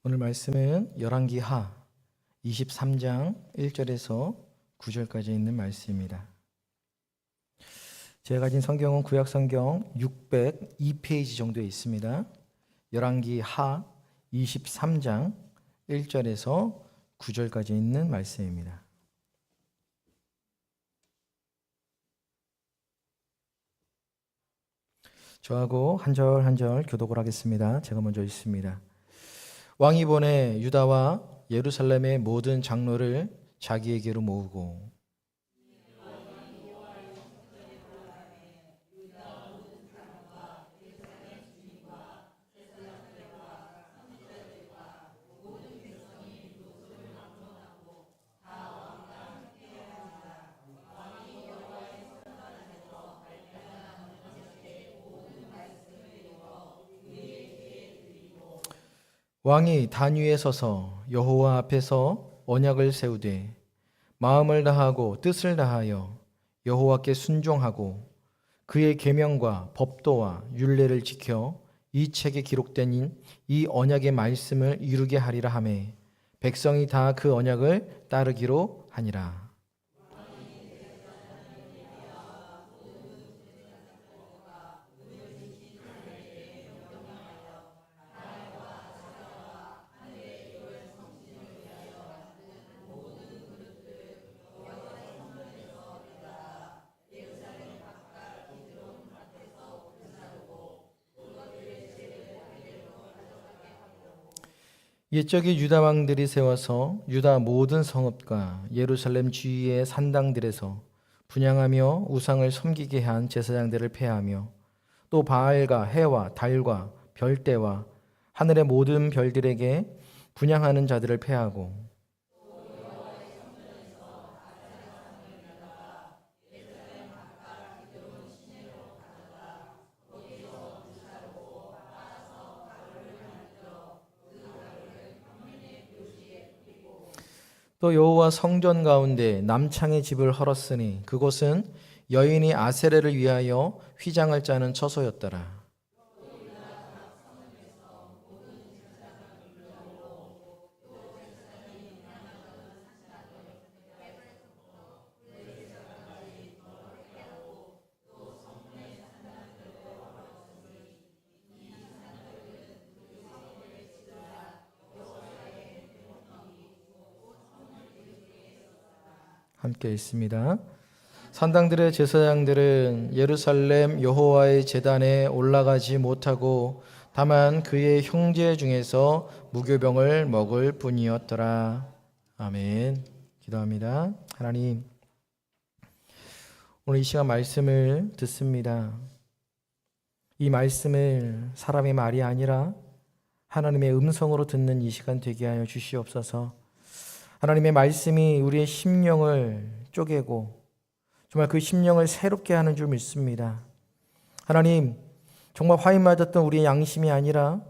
오늘 말씀은 열왕기하 23장 1절에서 9절까지 있는 말씀입니다. 제가 가진 성경은 구약성경 602페이지 정도에 있습니다. 열왕기하 23장 1절에서 9절까지 있는 말씀입니다. 저하고 한 절 한 절 교독을 하겠습니다. 제가 먼저 읽습니다. 왕이 보내 유다와 예루살렘의 모든 장로를 자기에게로 모으고 왕이 단 위에 서서 여호와 앞에서 언약을 세우되 마음을 다하고 뜻을 다하여 여호와께 순종하고 그의 계명과 법도와 율례를 지켜 이 책에 기록된 이 언약의 말씀을 이루게 하리라 하매 백성이 다 그 언약을 따르기로 하니라. 옛적에 유다 왕들이 세워서 유다 모든 성읍과 예루살렘 주위의 산당들에서 분향하며 우상을 섬기게 한 제사장들을 폐하며 또 바알과 해와 달과 별대와 하늘의 모든 별들에게 분향하는 자들을 폐하고 또 여호와 성전 가운데 남창의 집을 헐었으니 그곳은 여인이 아세레를 위하여 휘장을 짜는 처소였더라. 함께 있습니다. 산당들의 제사장들은 예루살렘 여호와의 제단에 올라가지 못하고 다만 그의 형제 중에서 무교병을 먹을 뿐이었더라. 아멘. 기도합니다. 하나님, 오늘 이 시간 말씀을 듣습니다. 이 말씀을 사람의 말이 아니라 하나님의 음성으로 듣는 이 시간 되게 하여 주시옵소서. 하나님의 말씀이 우리의 심령을 쪼개고 정말 그 심령을 새롭게 하는 줄 믿습니다. 하나님, 정말 화인 맞았던 우리의 양심이 아니라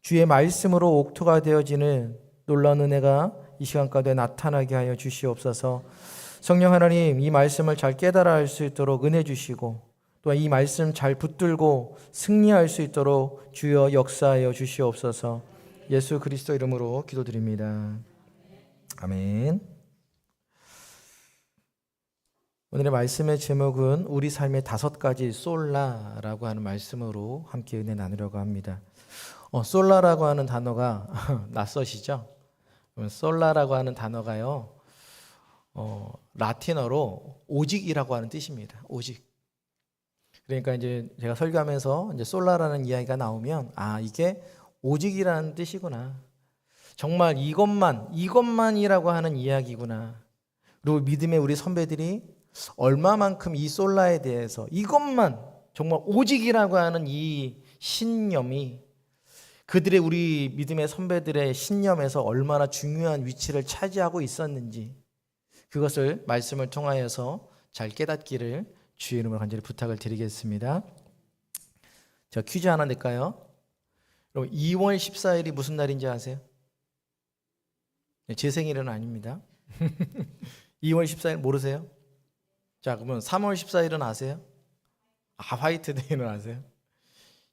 주의 말씀으로 옥토가 되어지는 놀라운 은혜가 이 시간 가운데 나타나게 하여 주시옵소서. 성령 하나님, 이 말씀을 잘 깨달아 할 수 있도록 은혜 주시고 또한 이 말씀 잘 붙들고 승리할 수 있도록 주여 역사하여 주시옵소서. 예수 그리스도 이름으로 기도드립니다. 아멘. 오늘의 말씀의 제목은 우리 삶의 5가지 솔라라고 하는 말씀으로 함께 은혜 나누려고 합니다. 솔라라고 하는 단어가 낯서시죠? 솔라라고 하는 단어가요, 라틴어로 오직이라고 하는 뜻입니다. 오직. 그러니까 이제 제가 설교하면서 이제 솔라라는 이야기가 나오면 이게 오직이라는 뜻이구나. 정말 이것만이라고 하는 이야기구나. 그리고 믿음의 우리 선배들이 얼마만큼 이 솔라에 대해서 이것만 정말 오직이라고 하는 이 신념이 그들의 우리 믿음의 선배들의 신념에서 얼마나 중요한 위치를 차지하고 있었는지 그것을 말씀을 통하여서 잘 깨닫기를 주의 이름으로 간절히 부탁을 드리겠습니다. 자, 퀴즈 하나 낼까요? 여러분, 2월 14일이 무슨 날인지 아세요? 제 생일은 아닙니다. 2월 14일 모르세요? 자, 그러면 3월 14일은 아세요? 화이트데이는 아세요?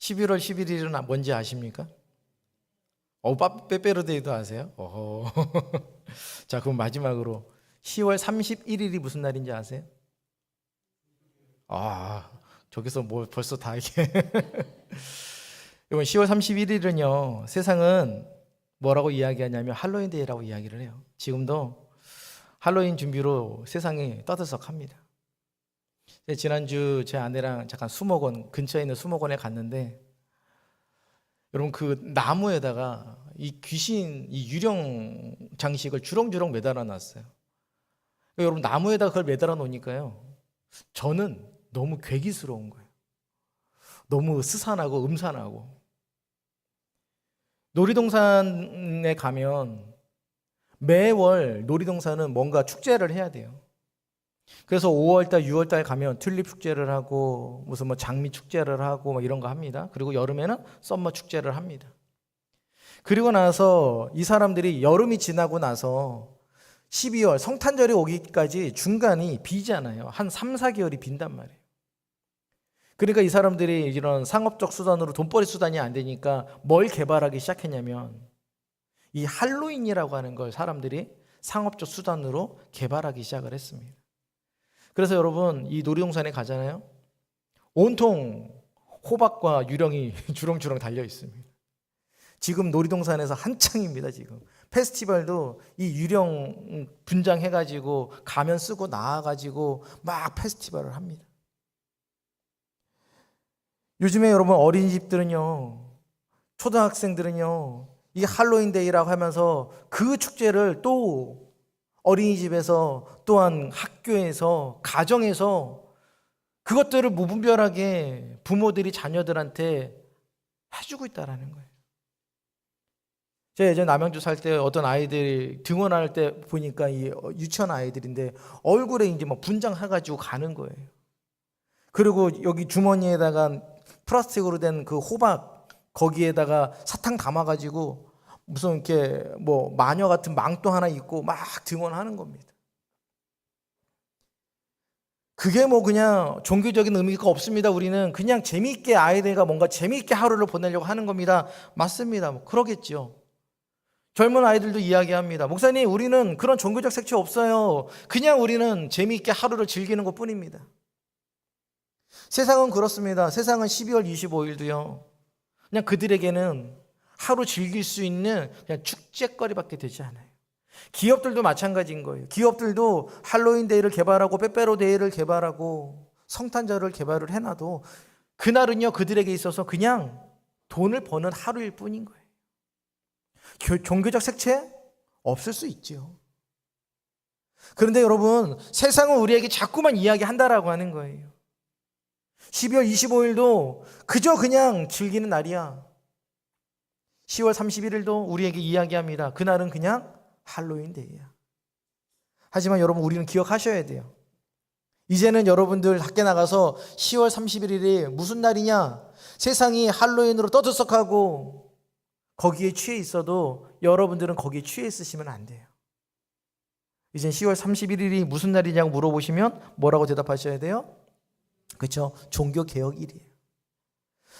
11월 11일은 뭔지 아십니까? 빼빼로데이도 아세요? 자, 그럼 마지막으로 10월 31일이 무슨 날인지 아세요? 저기서 뭐 벌써 다 이게 이번 10월 31일은요, 세상은 뭐라고 이야기하냐면 할로윈데이라고 이야기를 해요. 지금도 할로윈 준비로 세상이 떠들썩합니다. 지난주 제 아내랑 잠깐 수목원, 근처에 있는 수목원에 갔는데, 여러분 그 나무에다가 이 귀신, 이 유령 장식을 주렁주렁 매달아 놨어요. 여러분 나무에다가 그걸 매달아 놓으니까요, 저는 너무 괴기스러운 거예요. 너무 스산하고 음산하고. 놀이동산에 가면 매월 놀이동산은 뭔가 축제를 해야 돼요. 그래서 5월달, 6월달 가면 튤립 축제를 하고 무슨 뭐 장미 축제를 하고 뭐 이런 거 합니다. 그리고 여름에는 썸머 축제를 합니다. 그리고 나서 이 사람들이 여름이 지나고 나서 12월 성탄절이 오기까지 중간이 비잖아요. 한 3, 4개월이 빈단 말이에요. 그러니까 이 사람들이 이런 상업적 수단으로 돈벌이 수단이 안 되니까 뭘 개발하기 시작했냐면 이 할로윈이라고 하는 걸 사람들이 상업적 수단으로 개발하기 시작을 했습니다. 그래서 여러분 이 놀이동산에 가잖아요. 온통 호박과 유령이 주렁주렁 달려 있습니다. 지금 놀이동산에서 한창입니다. 지금 페스티벌도 이 유령 분장해가지고 가면 쓰고 나와가지고 막 페스티벌을 합니다. 요즘에 여러분 어린이집들은요, 초등학생들은요, 이 할로윈데이라고 하면서 그 축제를 또 어린이집에서 또한 학교에서 가정에서 그것들을 무분별하게 부모들이 자녀들한테 해주고 있다는 거예요. 제가 예전에 남양주 살 때 어떤 아이들 등원할 때 보니까 이 유치원 아이들인데 얼굴에 이제 막 분장해가지고 가는 거예요. 그리고 여기 주머니에다가 플라스틱으로 된 그 호박 거기에다가 사탕 담아가지고 무슨 이렇게 뭐 마녀 같은 망토 하나 입고 막 등원하는 겁니다. 그게 뭐 그냥 종교적인 의미가 없습니다. 우리는 그냥 재미있게 아이들과 뭔가 재미있게 하루를 보내려고 하는 겁니다. 맞습니다. 뭐 그러겠죠. 젊은 아이들도 이야기합니다. 목사님, 우리는 그런 종교적 색채 없어요. 그냥 우리는 재미있게 하루를 즐기는 것 뿐입니다. 세상은 그렇습니다. 세상은 12월 25일도요. 그냥 그들에게는 하루 즐길 수 있는 그냥 축제거리밖에 되지 않아요. 기업들도 마찬가지인 거예요. 기업들도 할로윈데이를 개발하고 빼빼로데이를 개발하고 성탄절을 개발을 해놔도 그날은요, 그들에게 있어서 그냥 돈을 버는 하루일 뿐인 거예요. 종교적 색채? 없을 수 있죠. 그런데 여러분, 세상은 우리에게 자꾸만 이야기한다라고 하는 거예요. 12월 25일도 그저 그냥 즐기는 날이야. 10월 31일도 우리에게 이야기합니다. 그날은 그냥 할로윈데이야. 하지만 여러분, 우리는 기억하셔야 돼요. 이제는 여러분들 밖에 나가서 10월 31일이 무슨 날이냐, 세상이 할로윈으로 떠들썩하고 거기에 취해 있어도 여러분들은 거기에 취해 있으시면 안 돼요. 이제 10월 31일이 무슨 날이냐고 물어보시면 뭐라고 대답하셔야 돼요? 그렇죠? 종교개혁일이에요.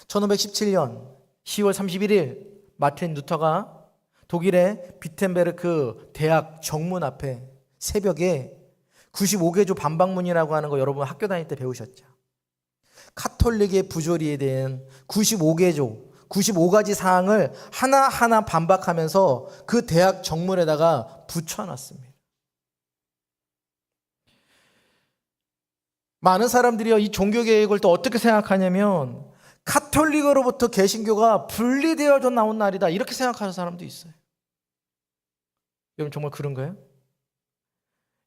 1517년 10월 31일 마틴 루터가 독일의 비텐베르크 대학 정문 앞에 새벽에 95개조 반박문이라고 하는 거 여러분 학교 다닐 때 배우셨죠? 카톨릭의 부조리에 대한 95개조 95가지 사항을 하나하나 반박하면서 그 대학 정문에다가 붙여놨습니다. 많은 사람들이 이 종교개혁을 또 어떻게 생각하냐면 카톨릭으로부터 개신교가 분리되어져 나온 날이다, 이렇게 생각하는 사람도 있어요. 여러분 정말 그런가요?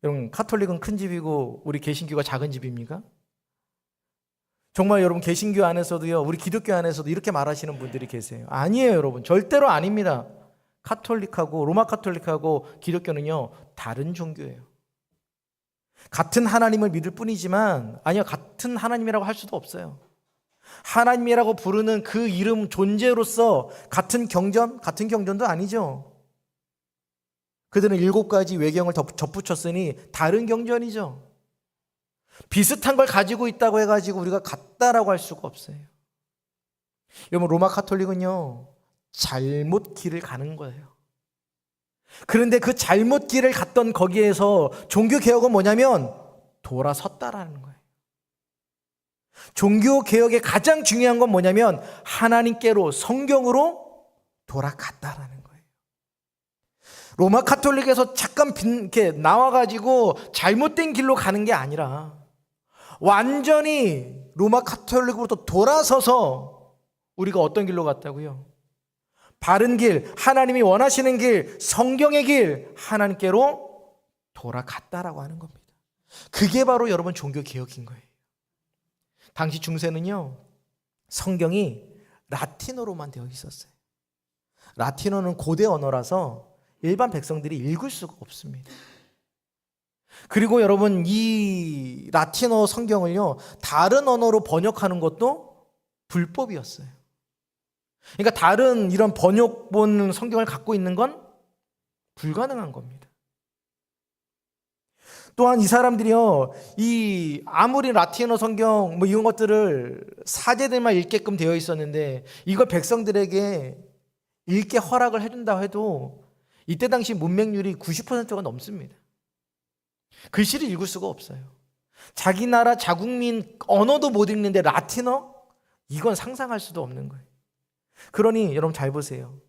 여러분 카톨릭은 큰 집이고 우리 개신교가 작은 집입니까? 정말 여러분 개신교 안에서도요, 우리 기독교 안에서도 이렇게 말하시는 분들이 계세요. 아니에요, 여러분. 절대로 아닙니다. 카톨릭하고 로마 카톨릭하고 기독교는요, 다른 종교예요. 같은 하나님을 믿을 뿐이지만, 아니요, 같은 하나님이라고 할 수도 없어요. 하나님이라고 부르는 그 이름 존재로서 같은 경전도 아니죠. 그들은 7가지 외경을 덧붙였으니 다른 경전이죠. 비슷한 걸 가지고 있다고 해가지고 우리가 같다라고 할 수가 없어요. 여러분 로마 카톨릭은요, 잘못 길을 가는 거예요. 그런데 그 잘못 길을 갔던 거기에서 종교개혁은 뭐냐면 돌아섰다라는 거예요. 종교개혁의 가장 중요한 건 뭐냐면 하나님께로, 성경으로 돌아갔다라는 거예요. 로마 카톨릭에서 잠깐 이렇게 나와가지고 잘못된 길로 가는 게 아니라 완전히 로마 카톨릭으로부터 돌아서서 우리가 어떤 길로 갔다고요? 바른 길, 하나님이 원하시는 길, 성경의 길, 하나님께로 돌아갔다라고 하는 겁니다. 그게 바로 여러분 종교개혁인 거예요. 당시 중세는요, 성경이 라틴어로만 되어 있었어요. 라틴어는 고대 언어라서 일반 백성들이 읽을 수가 없습니다. 그리고 여러분, 이 라틴어 성경을요, 다른 언어로 번역하는 것도 불법이었어요. 그러니까 다른 이런 번역본 성경을 갖고 있는 건 불가능한 겁니다. 또한 이 사람들이요, 이 아무리 라틴어 성경 뭐 이런 것들을 사제들만 읽게끔 되어 있었는데 이걸 백성들에게 읽게 허락을 해준다 해도 이때 당시 문맹률이 90%가 넘습니다. 글씨를 읽을 수가 없어요. 자기 나라 자국민 언어도 못 읽는데 라틴어? 이건 상상할 수도 없는 거예요. 그러니 여러분 잘 보세요.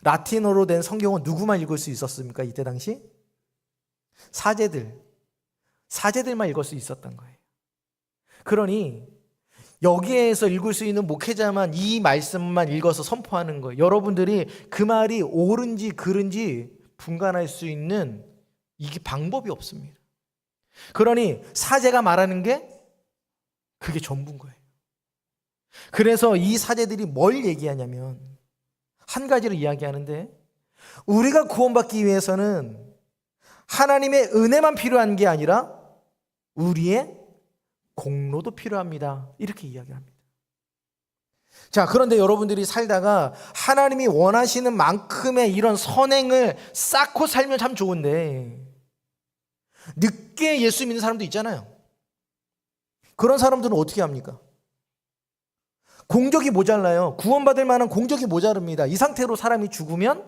라틴어로 된 성경은 누구만 읽을 수 있었습니까? 이때 당시? 사제들만 읽을 수 있었던 거예요. 그러니 여기에서 읽을 수 있는 목회자만 이 말씀만 읽어서 선포하는 거예요. 여러분들이 그 말이 옳은지 그른지 분간할 수 있는 이게 방법이 없습니다. 그러니 사제가 말하는 게 그게 전부인 거예요. 그래서 이 사제들이 뭘 얘기하냐면 한 가지를 이야기하는데, 우리가 구원받기 위해서는 하나님의 은혜만 필요한 게 아니라 우리의 공로도 필요합니다. 이렇게 이야기합니다. 자, 그런데 여러분들이 살다가 하나님이 원하시는 만큼의 이런 선행을 쌓고 살면 참 좋은데 늦게 예수 믿는 사람도 있잖아요. 그런 사람들은 어떻게 합니까? 공적이 모자라요. 구원받을 만한 공적이 모자릅니다. 이 상태로 사람이 죽으면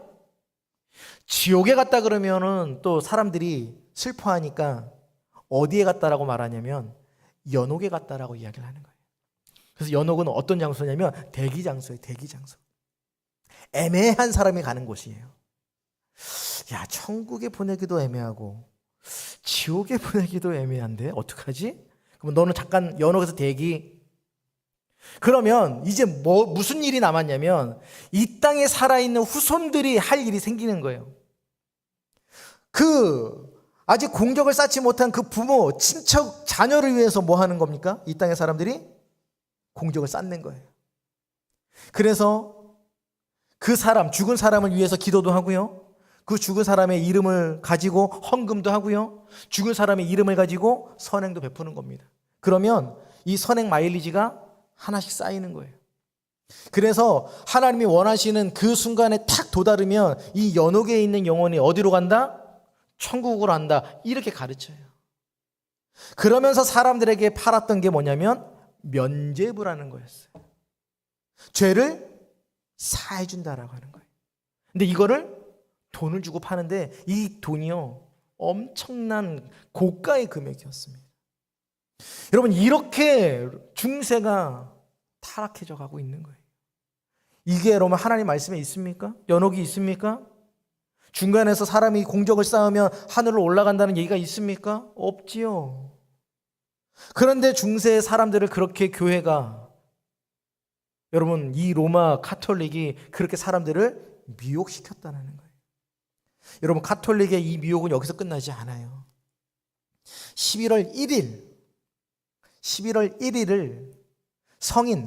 지옥에 갔다 그러면은 또 사람들이 슬퍼하니까 어디에 갔다라고 말하냐면 연옥에 갔다라고 이야기를 하는 거예요. 그래서 연옥은 어떤 장소냐면 대기 장소예요. 대기 장소. 애매한 사람이 가는 곳이에요. 야, 천국에 보내기도 애매하고 지옥에 보내기도 애매한데 어떡하지? 그럼 너는 잠깐 연옥에서 대기. 그러면 이제 무슨 일이 남았냐면 이 땅에 살아있는 후손들이 할 일이 생기는 거예요. 아직 공적을 쌓지 못한 그 부모, 친척, 자녀를 위해서 뭐 하는 겁니까? 이 땅의 사람들이 공적을 쌓는 거예요. 그래서 그 사람, 죽은 사람을 위해서 기도도 하고요. 그 죽은 사람의 이름을 가지고 헌금도 하고요. 죽은 사람의 이름을 가지고 선행도 베푸는 겁니다. 그러면 이 선행 마일리지가 하나씩 쌓이는 거예요. 그래서 하나님이 원하시는 그 순간에 탁 도달하면 이 연옥에 있는 영혼이 어디로 간다? 천국으로 간다. 이렇게 가르쳐요. 그러면서 사람들에게 팔았던 게 뭐냐면 면죄부라는 거였어요. 죄를 사해준다라고 하는 거예요. 근데 이거를 돈을 주고 파는데 이 돈이요, 엄청난 고가의 금액이었습니다. 여러분, 이렇게 중세가 타락해져 가고 있는 거예요. 이게 여러분 하나님 말씀에 있습니까? 연옥이 있습니까? 중간에서 사람이 공적을 쌓으면 하늘로 올라간다는 얘기가 있습니까? 없지요. 그런데 중세의 사람들을 그렇게 교회가, 여러분 이 로마 카톨릭이 그렇게 사람들을 미혹시켰다는 거예요. 여러분, 카톨릭의 이 미혹은 여기서 끝나지 않아요. 11월 1일을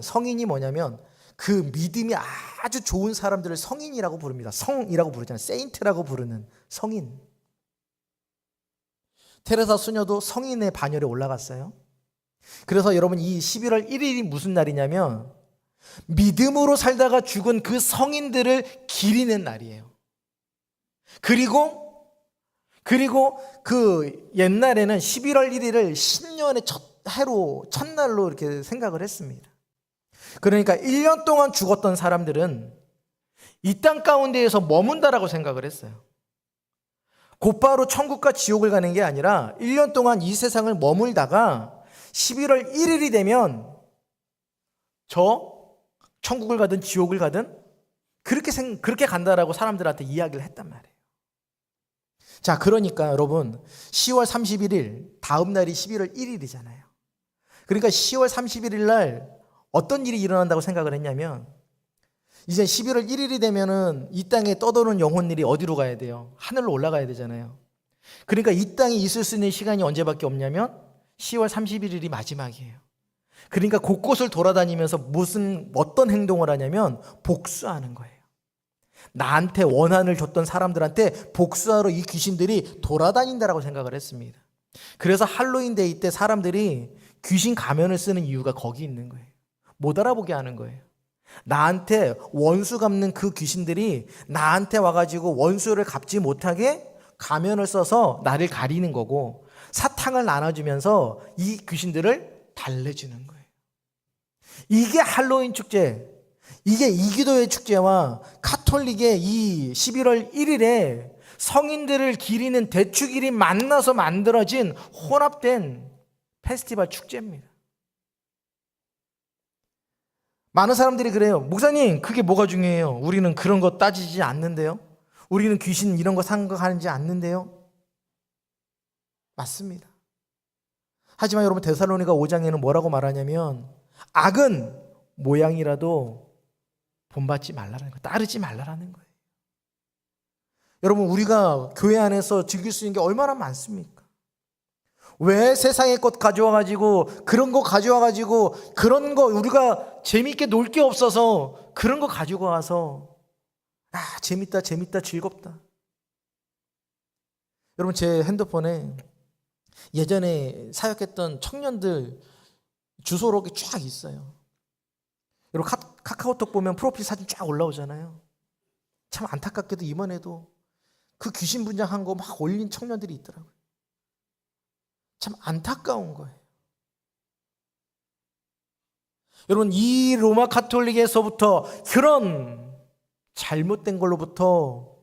성인이 뭐냐면 그 믿음이 아주 좋은 사람들을 성인이라고 부릅니다. 성이라고 부르잖아요. 세인트라고 부르는 성인. 테레사 수녀도 성인의 반열에 올라갔어요. 그래서 여러분, 이 11월 1일이 무슨 날이냐면 믿음으로 살다가 죽은 그 성인들을 기리는 날이에요. 그리고 그 옛날에는 11월 1일을 신년의 첫날로 이렇게 생각을 했습니다. 그러니까 1년 동안 죽었던 사람들은 이 땅 가운데에서 머문다라고 생각을 했어요. 곧바로 천국과 지옥을 가는 게 아니라 1년 동안 이 세상을 머물다가 11월 1일이 되면 저 천국을 가든 지옥을 가든 그렇게 간다라고 사람들한테 이야기를 했단 말이에요. 자, 그러니까 여러분 10월 31일 다음 날이 11월 1일이잖아요. 그러니까 10월 31일 날 어떤 일이 일어난다고 생각을 했냐면 이제 11월 1일이 되면은 이 땅에 떠도는 영혼들이 어디로 가야 돼요? 하늘로 올라가야 되잖아요. 그러니까 이 땅에 있을 수 있는 시간이 언제밖에 없냐면 10월 31일이 마지막이에요. 그러니까 곳곳을 돌아다니면서 어떤 행동을 하냐면 복수하는 거예요. 나한테 원한을 줬던 사람들한테 복수하러 이 귀신들이 돌아다닌다라고 생각을 했습니다. 그래서 할로윈 데이 때 사람들이 귀신 가면을 쓰는 이유가 거기 있는 거예요. 못 알아보게 하는 거예요. 나한테 원수 갚는 그 귀신들이 나한테 와가지고 원수를 갚지 못하게 가면을 써서 나를 가리는 거고, 사탕을 나눠주면서 이 귀신들을 달래주는 거예요. 이게 할로윈 축제, 이게 이기도의 축제와 카톨릭의 이 11월 1일에 성인들을 기리는 대축일이 만나서 만들어진 혼합된 페스티벌 축제입니다. 많은 사람들이 그래요. 목사님, 그게 뭐가 중요해요? 우리는 그런 거 따지지 않는데요. 우리는 귀신 이런 거 생각하지 않는데요. 맞습니다. 하지만 여러분 데살로니가 5장에는 뭐라고 말하냐면 악은 모양이라도 본받지 말라는 거예요. 따르지 말라는 거예요. 여러분 우리가 교회 안에서 즐길 수 있는 게 얼마나 많습니까? 왜 세상의 것 가져와가지고 그런 거 가져와가지고 그런 거 우리가 재밌게 놀 게 없어서 그런 거 가지고 와서 재밌다 즐겁다. 여러분 제 핸드폰에 예전에 사역했던 청년들 주소록이 쫙 있어요. 여러분 카카오톡 보면 프로필 사진 쫙 올라오잖아요. 참 안타깝게도 이번에도 그 귀신 분장한 거 막 올린 청년들이 있더라고요. 참 안타까운 거예요. 여러분 이 로마 카톨릭에서부터 그런 잘못된 걸로부터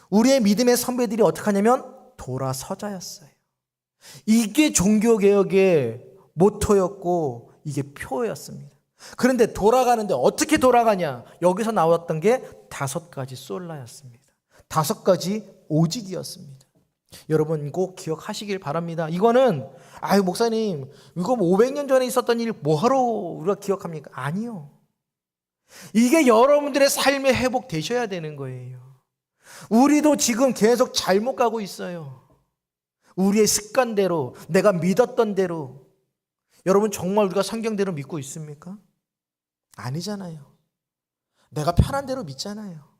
우리의 믿음의 선배들이 어떻게 하냐면 돌아서자였어요. 이게 종교개혁의 모토였고 이게 표였습니다. 그런데 돌아가는데 어떻게 돌아가냐? 여기서 나왔던 게 5가지 솔라였습니다. 5가지 오직이었습니다. 여러분 꼭 기억하시길 바랍니다. 이거는 목사님 이거 500년 전에 있었던 일 뭐하러 우리가 기억합니까? 아니요. 이게 여러분들의 삶의 회복 되셔야 되는 거예요. 우리도 지금 계속 잘못 가고 있어요. 우리의 습관대로, 내가 믿었던 대로. 여러분 정말 우리가 성경대로 믿고 있습니까? 아니잖아요. 내가 편한 대로 믿잖아요.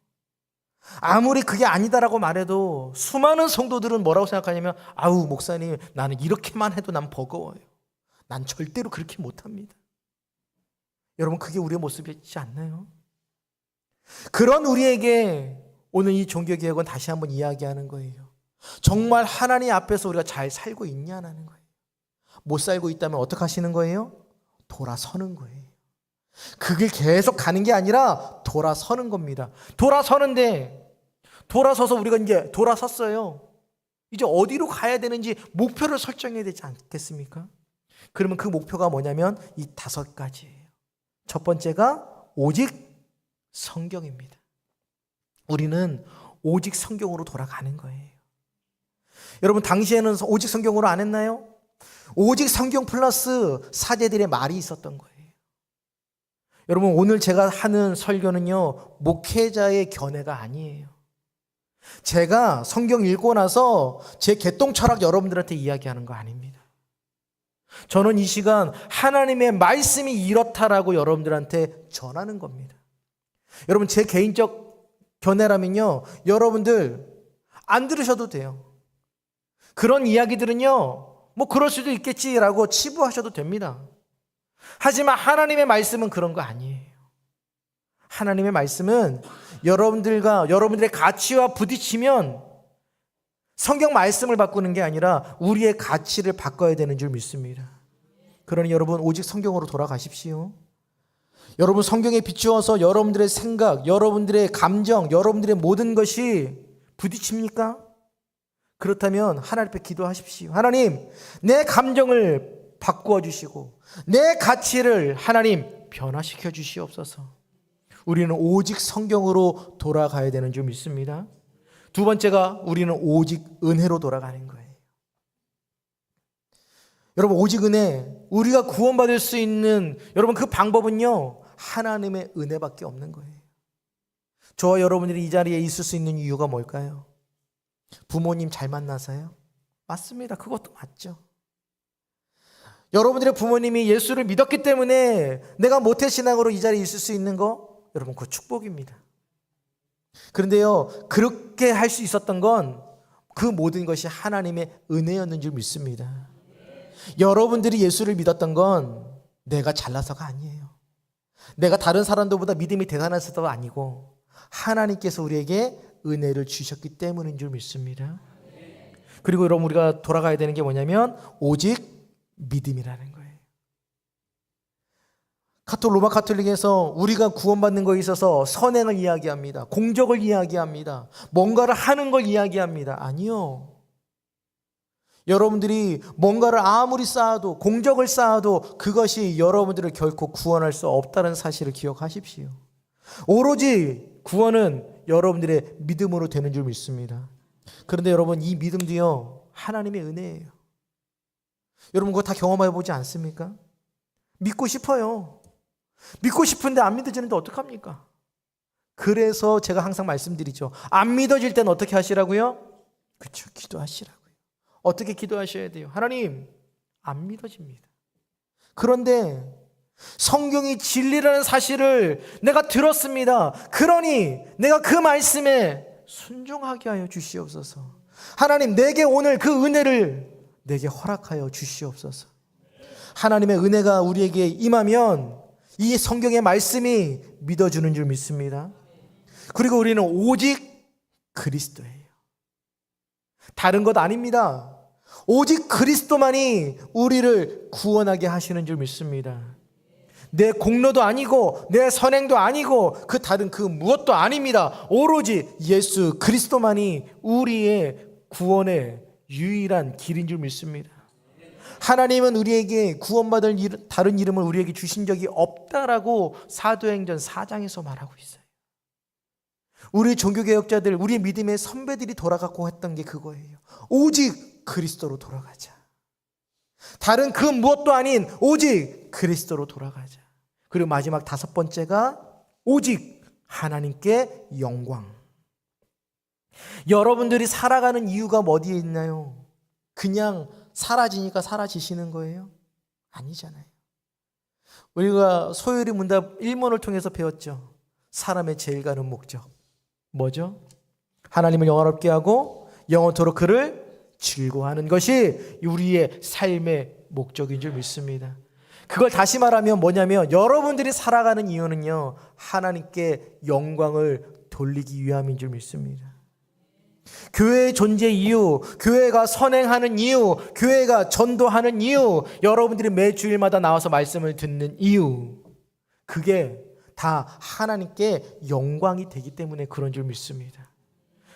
아무리 그게 아니다라고 말해도 수많은 성도들은 뭐라고 생각하냐면 목사님 나는 이렇게만 해도 난 버거워요. 난 절대로 그렇게 못합니다. 여러분 그게 우리의 모습이지 않나요? 그런 우리에게 오늘 이 종교개혁은 다시 한번 이야기하는 거예요. 정말 하나님 앞에서 우리가 잘 살고 있냐는 거예요. 못 살고 있다면 어떻게 하시는 거예요? 돌아서는 거예요. 그 길 계속 가는 게 아니라 돌아서는 겁니다. 돌아서서 우리가 이제 돌아섰어요. 이제 어디로 가야 되는지 목표를 설정해야 되지 않겠습니까? 그러면 그 목표가 뭐냐면 이 5가지예요. 첫 번째가 오직 성경입니다. 우리는 오직 성경으로 돌아가는 거예요. 여러분 당시에는 오직 성경으로 안 했나요? 오직 성경 플러스 사제들의 말이 있었던 거예요. 여러분 오늘 제가 하는 설교는요 목회자의 견해가 아니에요. 제가 성경 읽고 나서 제 개똥 철학 여러분들한테 이야기하는 거 아닙니다. 저는 이 시간 하나님의 말씀이 이렇다라고 여러분들한테 전하는 겁니다. 여러분 제 개인적 견해라면요 여러분들 안 들으셔도 돼요. 그런 이야기들은요 뭐 그럴 수도 있겠지라고 치부하셔도 됩니다. 하지만 하나님의 말씀은 그런 거 아니에요. 하나님의 말씀은 여러분들의 가치와 부딪히면 성경 말씀을 바꾸는 게 아니라 우리의 가치를 바꿔야 되는 줄 믿습니다. 그러니 여러분 오직 성경으로 돌아가십시오. 여러분 성경에 비추어서 여러분들의 생각, 여러분들의 감정, 여러분들의 모든 것이 부딪힙니까? 그렇다면 하나님 앞에 기도하십시오. 하나님, 내 감정을 바꾸어 주시고 내 가치를 하나님 변화시켜 주시옵소서. 우리는 오직 성경으로 돌아가야 되는 줄 믿습니다. 두 번째가 우리는 오직 은혜로 돌아가는 거예요. 여러분, 오직 은혜, 우리가 구원받을 수 있는 여러분 그 방법은요, 하나님의 은혜밖에 없는 거예요. 저와 여러분들이 이 자리에 있을 수 있는 이유가 뭘까요? 부모님 잘 만나서요? 맞습니다. 그것도 맞죠. 여러분들의 부모님이 예수를 믿었기 때문에 내가 모태신앙으로 이 자리에 있을 수 있는 거, 여러분 그거 축복입니다. 그런데요, 그렇게 할 수 있었던 건 그 모든 것이 하나님의 은혜였는 줄 믿습니다. 여러분들이 예수를 믿었던 건 내가 잘나서가 아니에요. 내가 다른 사람들보다 믿음이 대단해서도 아니고 하나님께서 우리에게 은혜를 주셨기 때문인 줄 믿습니다. 그리고 여러분, 우리가 돌아가야 되는 게 뭐냐면 오직 믿음이라는 거예요. 로마 카톨릭에서 우리가 구원받는 것에 있어서 선행을 이야기합니다. 공적을 이야기합니다. 뭔가를 하는 걸 이야기합니다. 아니요. 여러분들이 뭔가를 아무리 쌓아도, 공적을 쌓아도 그것이 여러분들을 결코 구원할 수 없다는 사실을 기억하십시오. 오로지 구원은 여러분들의 믿음으로 되는 줄 믿습니다. 그런데 여러분, 이 믿음도요, 하나님의 은혜예요. 여러분 그거 다 경험해 보지 않습니까? 믿고 싶어요. 믿고 싶은데 안 믿어지는데 어떡합니까? 그래서 제가 항상 말씀드리죠. 안 믿어질 때는 어떻게 하시라고요? 그렇죠. 기도하시라고요. 어떻게 기도하셔야 돼요? 하나님, 안 믿어집니다. 그런데 성경이 진리라는 사실을 내가 들었습니다. 그러니 내가 그 말씀에 순종하게 하여 주시옵소서. 하나님, 내게 오늘 그 은혜를 내게 허락하여 주시옵소서. 하나님의 은혜가 우리에게 임하면 이 성경의 말씀이 믿어주는 줄 믿습니다. 그리고 우리는 오직 그리스도예요. 다른 것 아닙니다. 오직 그리스도만이 우리를 구원하게 하시는 줄 믿습니다. 내 공로도 아니고 내 선행도 아니고 그 다른 그 무엇도 아닙니다. 오로지 예수 그리스도만이 우리의 구원의 유일한 길인 줄 믿습니다. 하나님은 우리에게 구원받을 다른 이름을 우리에게 주신 적이 없다라고 사도행전 4장에서 말하고 있어요. 우리 종교개혁자들, 우리 믿음의 선배들이 돌아가고 했던 게 그거예요. 오직 그리스도로 돌아가자. 다른 그 무엇도 아닌 오직 그리스도로 돌아가자. 그리고 마지막 다섯 번째가 오직 하나님께 영광. 여러분들이 살아가는 이유가 어디에 있나요? 그냥 사라지니까 사라지시는 거예요? 아니잖아요. 우리가 소요리 문답 1문을 통해서 배웠죠. 사람의 제일 가는 목적 뭐죠? 하나님을 영화롭게 하고 영원토록 그를 즐거워하는 것이 우리의 삶의 목적인 줄 믿습니다. 그걸 다시 말하면 뭐냐면 여러분들이 살아가는 이유는요, 하나님께 영광을 돌리기 위함인 줄 믿습니다. 교회의 존재 이유, 교회가 선행하는 이유, 교회가 전도하는 이유, 여러분들이 매 주일마다 나와서 말씀을 듣는 이유, 그게 다 하나님께 영광이 되기 때문에 그런 줄 믿습니다.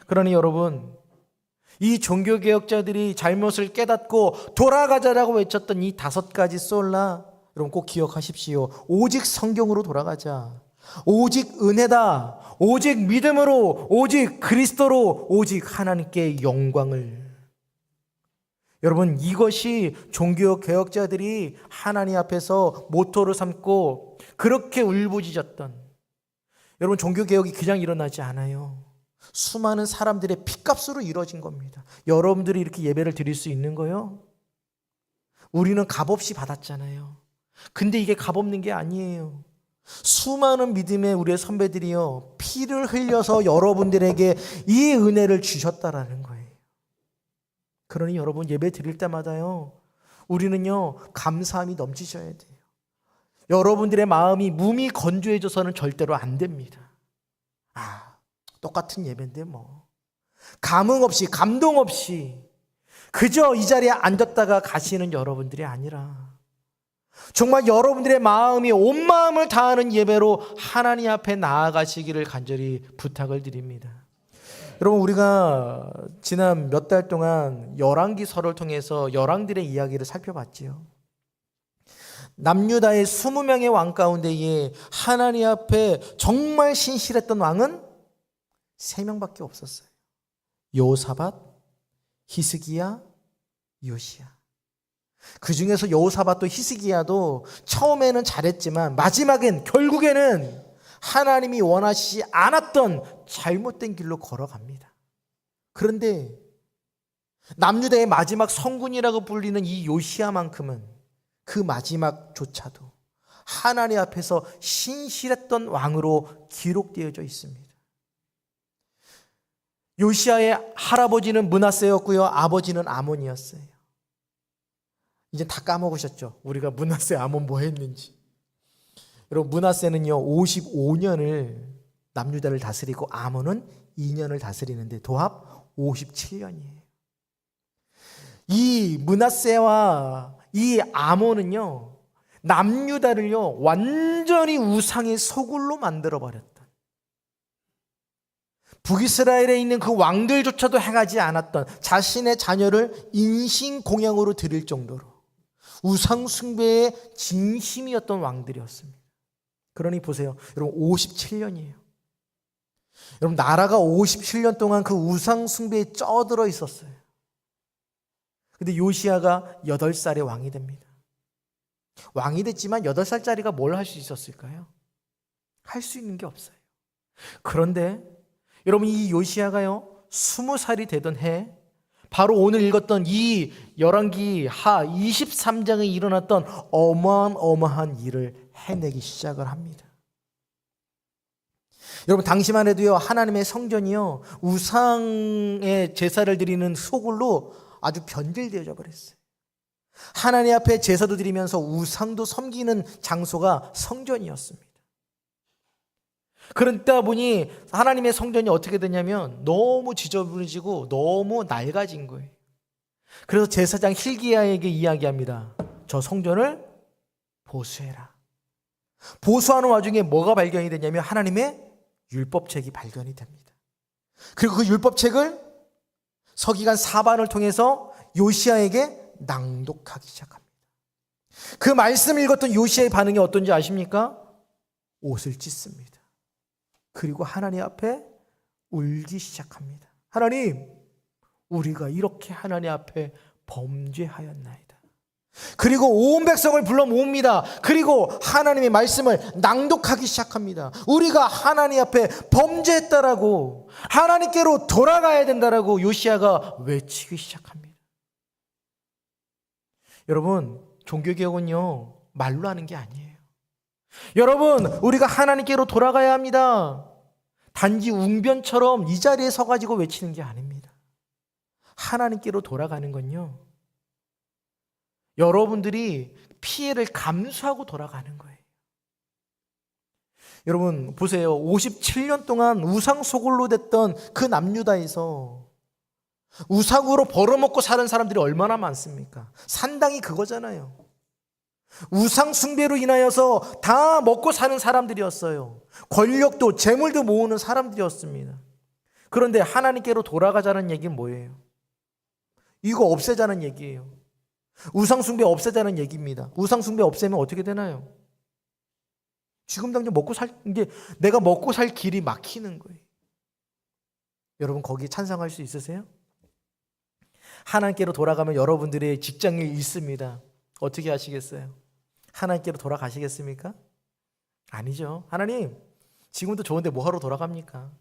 그러니 여러분, 이 종교개혁자들이 잘못을 깨닫고 돌아가자라고 외쳤던 이 5가지 솔라, 여러분 꼭 기억하십시오. 오직 성경으로 돌아가자. 오직 은혜다. 오직 믿음으로, 오직 그리스도로, 오직 하나님께 영광을. 여러분, 이것이 종교개혁자들이 하나님 앞에서 모토를 삼고 그렇게 울부짖었던, 여러분 종교개혁이 그냥 일어나지 않아요. 수많은 사람들의 피값으로 이루어진 겁니다. 여러분들이 이렇게 예배를 드릴 수 있는 거요? 우리는 값없이 받았잖아요. 근데 이게 값없는 게 아니에요. 수많은 믿음의 우리의 선배들이요, 피를 흘려서 여러분들에게 이 은혜를 주셨다라는 거예요. 그러니 여러분 예배 드릴 때마다요, 우리는요 감사함이 넘치셔야 돼요. 여러분들의 마음이 몸이 건조해져서는 절대로 안 됩니다. 똑같은 예배인데 뭐 감흥 없이, 감동 없이 그저 이 자리에 앉았다가 가시는 여러분들이 아니라 정말 여러분들의 마음이 온 마음을 다하는 예배로 하나님 앞에 나아가시기를 간절히 부탁을 드립니다. 여러분, 우리가 지난 몇 달 동안 열왕기서를 통해서 열왕들의 이야기를 살펴봤지요. 남유다의 20명의 왕 가운데에 하나님 앞에 정말 신실했던 왕은 3명밖에 없었어요. 여호사밧, 히스기야, 요시야. 그 중에서 여호사밧도 히스기야도 처음에는 잘했지만 마지막엔 결국에는 하나님이 원하시지 않았던 잘못된 길로 걸어갑니다. 그런데 남유다의 마지막 성군이라고 불리는 이 요시야만큼은 그 마지막조차도 하나님 앞에서 신실했던 왕으로 기록되어져 있습니다. 요시야의 할아버지는 므낫세였고요, 아버지는 아몬이었어요. 이제 다 까먹으셨죠? 우리가 므낫세, 아몬 뭐 했는지. 여러분, 므낫세는요 55년을 남유다를 다스리고 아몬은 2년을 다스리는데 도합 57년이에요. 이 므낫세와 이 아몬은요 남유다를요 완전히 우상의 소굴로 만들어버렸다. 북이스라엘에 있는 그 왕들조차도 행하지 않았던, 자신의 자녀를 인신공양으로 드릴 정도로 우상 숭배의 진심이었던 왕들이었습니다. 그러니 보세요, 여러분 57년이에요. 여러분, 나라가 57년 동안 그 우상 숭배에 쪄들어 있었어요. 근데 요시야가 8살에 왕이 됩니다. 왕이 됐지만 8살짜리가 뭘 할 수 있었을까요? 할 수 있는 게 없어요. 그런데 여러분, 이 요시야가요 20살이 되던 해, 바로 오늘 읽었던 이 열왕기 하 23장에 일어났던 어마어마한 일을 해내기 시작을 합니다. 여러분, 당시만 해도요 하나님의 성전이요 우상의 제사를 드리는 소굴로 아주 변질되어져 버렸어요. 하나님 앞에 제사도 드리면서 우상도 섬기는 장소가 성전이었습니다. 그러다 보니 하나님의 성전이 어떻게 되냐면 너무 지저분해지고 너무 낡아진 거예요. 그래서 제사장 hil기야에게 이야기합니다. 저 성전을 보수해라. 보수하는 와중에 뭐가 발견이 되냐면 하나님의 율법책이 발견이 됩니다. 그리고 그 율법책을 서기관 사반을 통해서 요시야에게 낭독하기 시작합니다. 그 말씀을 읽었던 요시야의 반응이 어떤지 아십니까? 옷을 찢습니다. 그리고 하나님 앞에 울기 시작합니다. 하나님, 우리가 이렇게 하나님 앞에 범죄하였나이다. 그리고 온 백성을 불러 모읍니다. 그리고 하나님의 말씀을 낭독하기 시작합니다. 우리가 하나님 앞에 범죄했다라고, 하나님께로 돌아가야 된다라고 요시야가 외치기 시작합니다. 여러분, 종교개혁은요 말로 하는 게 아니에요. 여러분, 우리가 하나님께로 돌아가야 합니다. 단지 웅변처럼 이 자리에 서가지고 외치는 게 아닙니다. 하나님께로 돌아가는 건요 여러분들이 피해를 감수하고 돌아가는 거예요. 여러분 보세요. 57년 동안 우상 소굴로 됐던 그 남유다에서 우상으로 벌어먹고 사는 사람들이 얼마나 많습니까? 산당이 그거잖아요. 우상 숭배로 인하여서 다 먹고 사는 사람들이었어요. 권력도 재물도 모으는 사람들이었습니다. 그런데 하나님께로 돌아가자는 얘기는 뭐예요? 이거 없애자는 얘기예요. 우상 숭배 없애자는 얘기입니다. 우상 숭배 없애면 어떻게 되나요? 지금 당장 내가 먹고 살 길이 막히는 거예요. 여러분 거기에 찬성할 수 있으세요? 하나님께로 돌아가면 여러분들의 직장일 있습니다. 어떻게 하시겠어요? 하나님께로 돌아가시겠습니까? 아니죠. 하나님, 지금도 좋은데 뭐하러 돌아갑니까?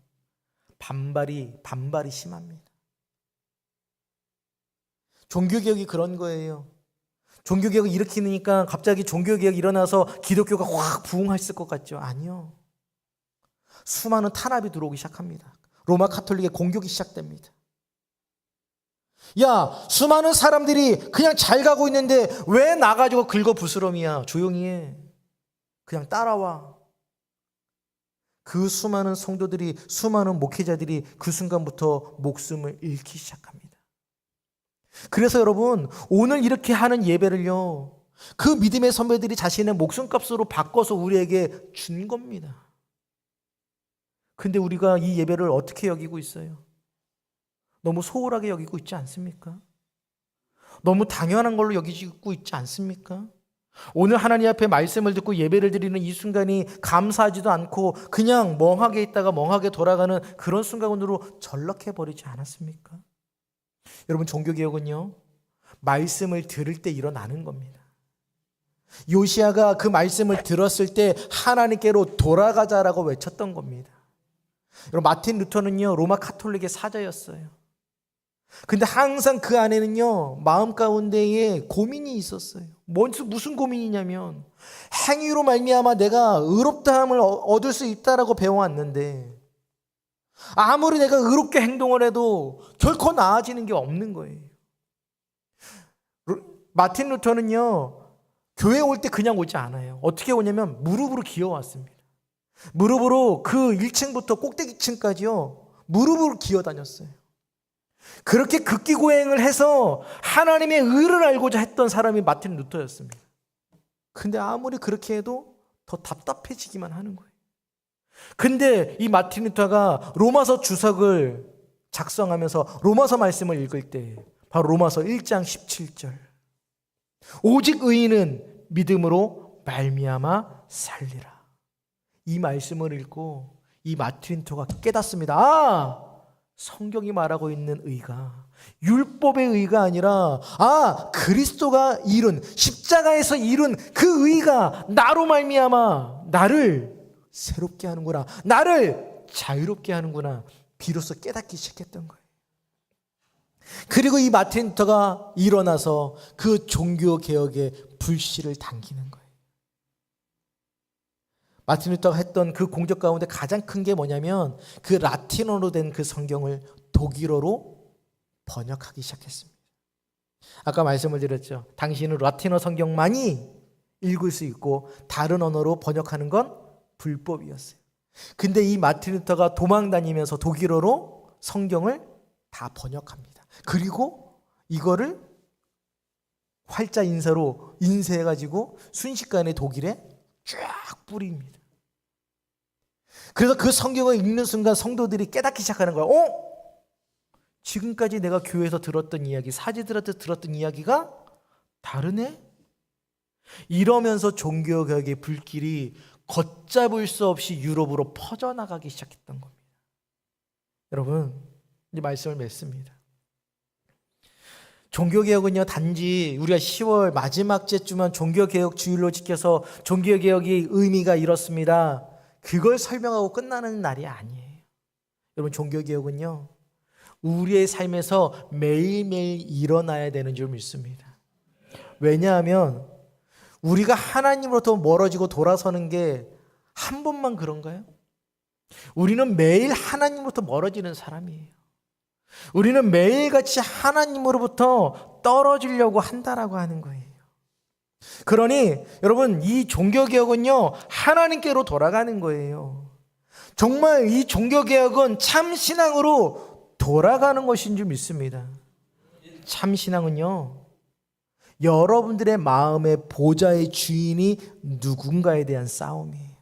반발이 심합니다. 종교개혁이 그런 거예요. 종교개혁을 일으키니까 갑자기 종교개혁이 일어나서 기독교가 확 부흥했을 것 같죠? 아니요. 수많은 탄압이 들어오기 시작합니다. 로마 카톨릭의 공격이 시작됩니다. 야, 수많은 사람들이 그냥 잘 가고 있는데 왜 나가지고 긁어 부스럼이야? 조용히 해. 그냥 따라와. 그 수많은 성도들이, 수많은 목회자들이 그 순간부터 목숨을 잃기 시작합니다. 그래서 여러분, 오늘 이렇게 하는 예배를요 그 믿음의 선배들이 자신의 목숨값으로 바꿔서 우리에게 준 겁니다. 근데 우리가 이 예배를 어떻게 여기고 있어요? 너무 소홀하게 여기고 있지 않습니까? 너무 당연한 걸로 여기고 있지 않습니까? 오늘 하나님 앞에 말씀을 듣고 예배를 드리는 이 순간이 감사하지도 않고 그냥 멍하게 있다가 멍하게 돌아가는 그런 순간으로 전락해버리지 않았습니까? 여러분, 종교개혁은요, 말씀을 들을 때 일어나는 겁니다. 요시야가 그 말씀을 들었을 때 하나님께로 돌아가자라고 외쳤던 겁니다. 여러분, 마틴 루터는요, 로마 카톨릭의 사자였어요. 근데 항상 그 안에는요, 마음 가운데에 고민이 있었어요. 무슨 고민이냐면, 행위로 말미암아 내가 의롭다함을 얻을 수 있다라고 배워왔는데 아무리 내가 의롭게 행동을 해도 결코 나아지는 게 없는 거예요. 마틴 루터는요, 교회 올 때 그냥 오지 않아요. 어떻게 오냐면 무릎으로 기어왔습니다. 무릎으로 그 1층부터 꼭대기층까지요, 무릎으로 기어 다녔어요. 그렇게 극기고행을 해서 하나님의 의를 알고자 했던 사람이 마틴 루터였습니다. 근데 아무리 그렇게 해도 더 답답해지기만 하는 거예요. 근데 이 마틴 루터가 로마서 주석을 작성하면서 로마서 말씀을 읽을 때 바로 로마서 1장 17절, 오직 의인은 믿음으로 말미암아 살리라, 이 말씀을 읽고 이 마틴 루터가 깨닫습니다. 성경이 말하고 있는 의가 율법의 의가 아니라 그리스도가 이룬, 십자가에서 이룬 그 의가 나로 말미암아 나를 새롭게 하는구나, 나를 자유롭게 하는구나, 비로소 깨닫기 시작했던 거예요. 그리고 이 마틴 루터가 일어나서 그 종교개혁의 불씨를 당기는 거예요. 마틴 루터가 했던 그 공적 가운데 가장 큰 게 뭐냐면 그 라틴어로 된 그 성경을 독일어로 번역하기 시작했습니다. 아까 말씀을 드렸죠. 당시는 라틴어 성경만이 읽을 수 있고 다른 언어로 번역하는 건 불법이었어요. 근데 이 마틴 루터가 도망 다니면서 독일어로 성경을 다 번역합니다. 그리고 이거를 활자 인쇄로 인쇄해가지고 순식간에 독일에 쫙 뿌립니다. 그래서 그 성경을 읽는 순간 성도들이 깨닫기 시작하는 거예요. 지금까지 내가 교회에서 들었던 이야기, 사제들한테 들었던 이야기가 다르네? 이러면서 종교개혁의 불길이 걷잡을 수 없이 유럽으로 퍼져나가기 시작했던 겁니다. 여러분, 이제 말씀을 맺습니다. 종교개혁은요, 단지 우리가 10월 마지막 주만 종교개혁 주일로 지켜서 종교개혁의 의미가 이렇습니다, 그걸 설명하고 끝나는 날이 아니에요. 여러분, 종교개혁은요, 우리의 삶에서 매일매일 일어나야 되는 줄 믿습니다. 왜냐하면 우리가 하나님으로부터 멀어지고 돌아서는 게 한 번만 그런가요? 우리는 매일 하나님으로부터 멀어지는 사람이에요. 우리는 매일같이 하나님으로부터 떨어지려고 한다라고 하는 거예요. 그러니 여러분, 이 종교개혁은요, 하나님께로 돌아가는 거예요. 정말 이 종교개혁은 참 신앙으로 돌아가는 것인 줄 믿습니다. 참 신앙은요, 여러분들의 마음의 보좌의 주인이 누군가에 대한 싸움이에요.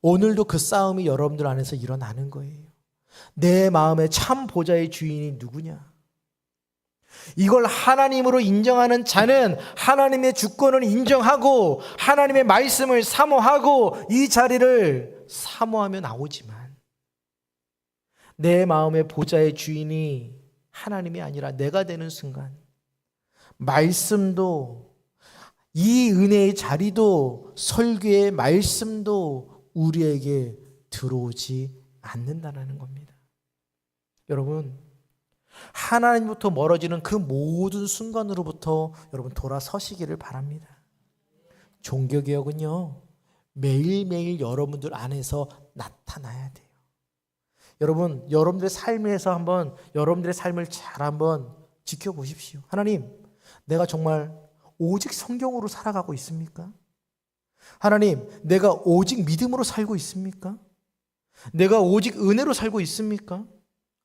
오늘도 그 싸움이 여러분들 안에서 일어나는 거예요. 내 마음의 참 보좌의 주인이 누구냐? 이걸 하나님으로 인정하는 자는 하나님의 주권을 인정하고 하나님의 말씀을 사모하고 이 자리를 사모하며 나오지만, 내 마음의 보좌의 주인이 하나님이 아니라 내가 되는 순간 말씀도, 이 은혜의 자리도, 설교의 말씀도 우리에게 들어오지 않는다는 겁니다. 여러분, 하나님부터 멀어지는 그 모든 순간으로부터 여러분 돌아서시기를 바랍니다. 종교개혁은요, 매일매일 여러분들 안에서 나타나야 돼요. 여러분, 여러분들의 삶에서 한번 여러분들의 삶을 잘 한번 지켜보십시오. 하나님, 내가 정말 오직 성경으로 살아가고 있습니까? 하나님, 내가 오직 믿음으로 살고 있습니까? 내가 오직 은혜로 살고 있습니까?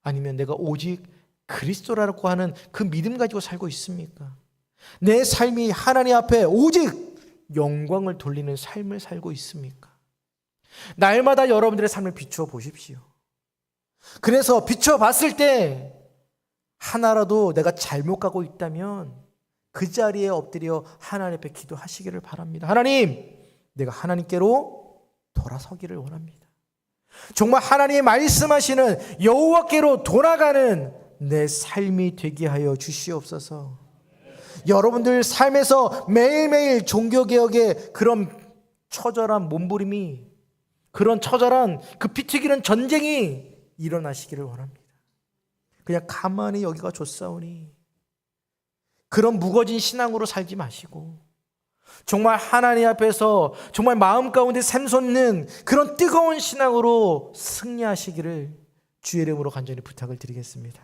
아니면 내가 오직 그리스도라고 하는 그 믿음 가지고 살고 있습니까? 내 삶이 하나님 앞에 오직 영광을 돌리는 삶을 살고 있습니까? 날마다 여러분들의 삶을 비추어 보십시오. 그래서 비추어 봤을 때 하나라도 내가 잘못 가고 있다면 그 자리에 엎드려 하나님 앞에 기도하시기를 바랍니다. 하나님, 내가 하나님께로 돌아서기를 원합니다. 정말 하나님의 말씀하시는 여호와께로 돌아가는 내 삶이 되게 하여 주시옵소서. 여러분들 삶에서 매일매일 종교개혁의 그런 처절한 몸부림이, 그런 처절한 그 피 튀기는 전쟁이 일어나시기를 원합니다. 그냥 가만히 여기가 좋사오니 그런 무거진 신앙으로 살지 마시고 정말 하나님 앞에서 정말 마음 가운데 샘솟는 그런 뜨거운 신앙으로 승리하시기를 주의 이름으로 간절히 부탁을 드리겠습니다.